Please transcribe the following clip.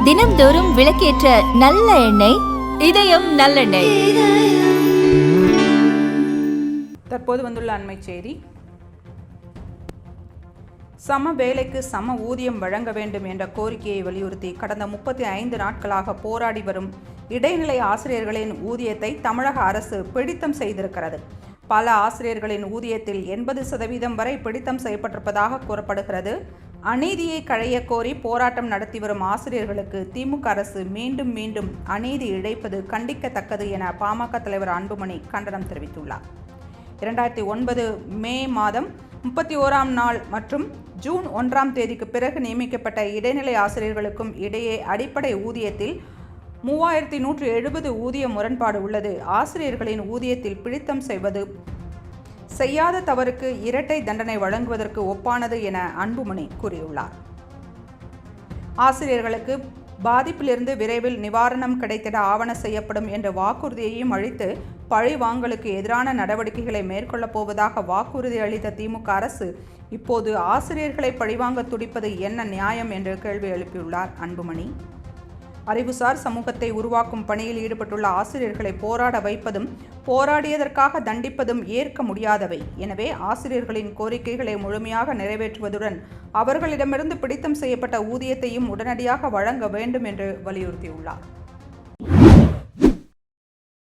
தினம்தோறும் விளக்கேற்ற நல்ல எண்ணெய் இதயம் நல்லெண்ணெய். தற்போது வந்துள்ள அண்மை செய்தி. சம வேலைக்கு சம ஊதியம் வழங்க வேண்டும் என்ற கோரிக்கையை வலியுறுத்தி கடந்த 35 நாட்களாக போராடி வரும் இடைநிலை ஆசிரியர்களின் ஊதியத்தை தமிழக அரசு பிடித்தம் செய்திருக்கிறது. பல ஆசிரியர்களின் ஊதியத்தில் 80% வரை பிடித்தம் செய்யப்பட்டிருப்பதாக கூறப்படுகிறது. அநீதியை களைய கோரி போராட்டம் நடத்தி வரும் ஆசிரியர்களுக்கு திமுக அரசு மீண்டும் மீண்டும் அநீதி இழைப்பது கண்டிக்கத்தக்கது என பாமக தலைவர் அன்புமணி கண்டனம் தெரிவித்துள்ளார். 2009 மே மாதம் 31ஆம் நாள் மற்றும் ஜூன் 1ஆம் தேதிக்கு பிறகு நியமிக்கப்பட்ட இடைநிலை ஆசிரியர்களுக்கும் இடையே அடிப்படை ஊதியத்தில் 3170 ஊதிய முரண்பாடு உள்ளது. ஆசிரியர்களின் ஊதியத்தில் பிடித்தம் செய்யாத தவறுக்கு இரட்டை தண்டனை வழங்குவதற்கு ஒப்பானது என அன்புமணி கூறியுள்ளார். ஆசிரியர்களுக்கு பாதிப்பிலிருந்து விரைவில் நிவாரணம் கிடைத்திட ஆவண செய்யப்படும் என்ற வாக்குறுதியையும் அளித்து பழி வாங்கலுக்கு எதிரான நடவடிக்கைகளை மேற்கொள்ளப் போவதாக வாக்குறுதி அளித்த திமுக அரசு இப்போது ஆசிரியர்களை பழிவாங்க துடிப்பது என்ன நியாயம் என்று கேள்வி எழுப்பியுள்ளார் அன்புமணி. அறிவுசார் சமூகத்தை உருவாக்கும் பணியில் ஈடுபட்டுள்ள ஆசிரியர்களை போராட வைப்பதும் போராடியதற்காக தண்டிப்பதும் ஏற்க முடியாதவை. எனவே ஆசிரியர்களின் கோரிக்கைகளை முழுமையாக நிறைவேற்றுவதுடன் அவர்களிடமிருந்து பிடித்தம் செய்யப்பட்ட ஊதியத்தையும் உடனடியாக வழங்க வேண்டும் என்று வலியுறுத்தியுள்ளார்.